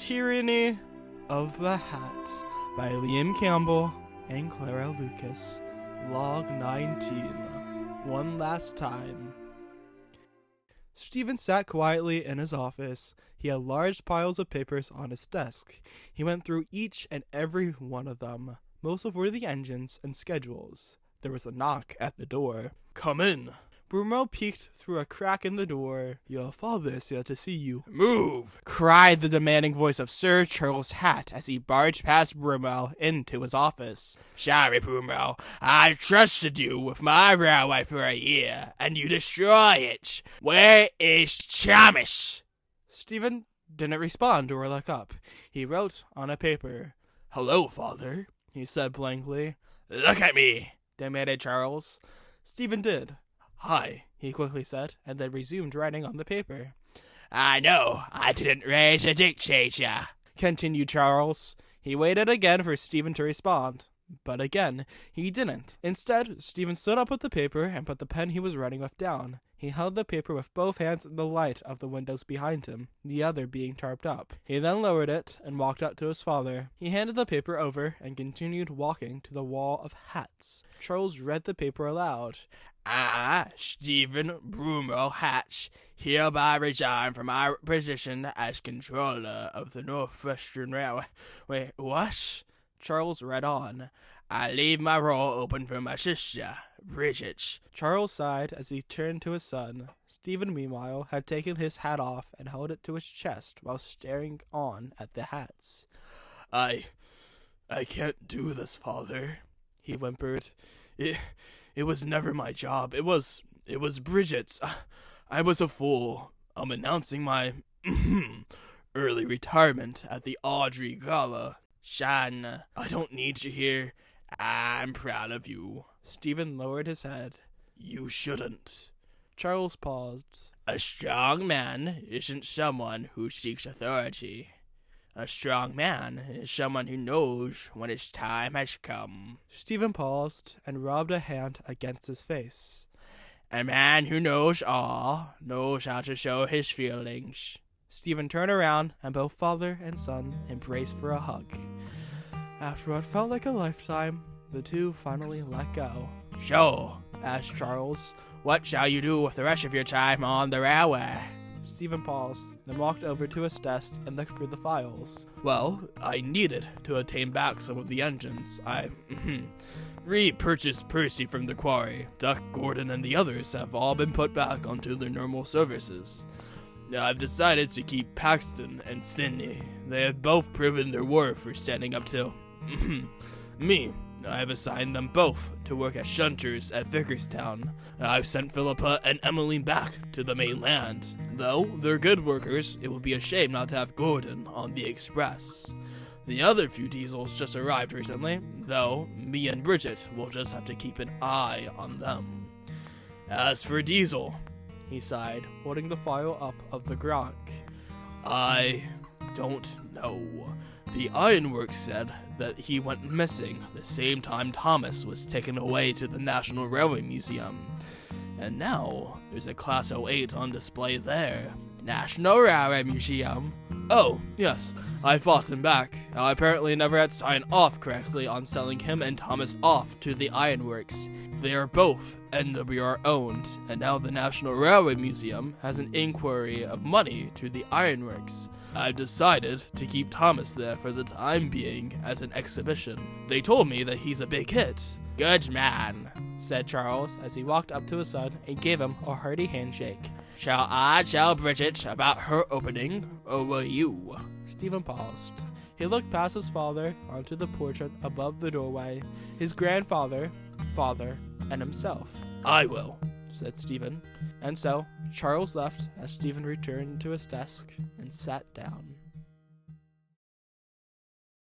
Tyranny of the Hatt by Liam Campbell and Clara Lucas. Log 19. One last time. Stephen sat quietly in his office. He had large piles of papers on his desk. He went through each and every one of them. Most of were the engines and schedules. There was a knock at the door. "Come in." Brummel peeked through a crack in the door. "Your father is here to see you." "Move!" cried the demanding voice of Sir Charles Hatt as he barged past Brummel into his office. "Sorry, Brummel. I trusted you with my railway for a year, and you destroy it. Where is Thomas?" Stephen didn't respond or look up. He wrote on a paper. "Hello, father," he said blankly. "Look at me," demanded Charles. Stephen did. "Hi," he quickly said, and then resumed writing on the paper. "I know I didn't raise a dictator," continued Charles. He waited again for Stephen to respond, but again he didn't. Instead, Stephen stood up with the paper and put the pen he was writing with down. He held the paper with both hands in the light of the windows behind him, the other being tarped up. He then lowered it and walked up to his father. He handed the paper over and continued walking to the wall of hats. Charles read the paper aloud. "I, Stephen Brummel Hatch, hereby resign from my position as controller of the Northwestern Railway." Wait, what? Charles read on. "I leave my role open for my sister, Bridget." Charles sighed as he turned to his son. Stephen, meanwhile, had taken his hat off and held it to his chest while staring on at the hats. I can't do this, father," he whimpered. It was never my job. It was Bridget's. I was a fool. I'm announcing my early retirement at the Audrey Gala. Shan, I don't need you here. I'm proud of you." Stephen lowered his head. "You shouldn't." Charles paused. "A strong man isn't someone who seeks authority. A strong man is someone who knows when his time has come." Stephen paused and rubbed a hand against his face. "A man who knows all knows how to show his feelings." Stephen turned around and both father and son embraced for a hug. After what felt like a lifetime, the two finally let go. "So," asked Charles, "what shall you do with the rest of your time on the railway?" Stephen paused, then walked over to his desk and looked through the files. "Well, I needed to obtain back some of the engines. I repurchased Percy from the quarry. Duck, Gordon, and the others have all been put back onto their normal services. I've decided to keep Paxton and Sydney. They have both proven their worth for standing up to me. I have assigned them both to work as shunters at Vicarstown. I've sent Philippa and Emmeline back to the mainland. Though they're good workers, it would be a shame not to have Gordon on the express. The other few diesels just arrived recently, though me and Bridget will just have to keep an eye on them. As for Diesel," he sighed, holding the file up of the Gronk, "I don't know. The Ironworks said that he went missing the same time Thomas was taken away to the National Railway Museum. And now there's a Class 08 on display there. National Railway Museum? Oh, yes, I fought him back. I apparently never had signed off correctly on selling him and Thomas off to the Ironworks. They are both NWR owned, and now the National Railway Museum has an inquiry of money to the Ironworks. I've decided to keep Thomas there for the time being as an exhibition. They told me that he's a big hit." "Good man," said Charles as he walked up to his son and gave him a hearty handshake. "Shall I tell Bridget about her opening, or will you?" Stephen paused. He looked past his father onto the portrait above the doorway, his grandfather, father, and himself. "I will," said Stephen. And so, Charles left as Stephen returned to his desk and sat down.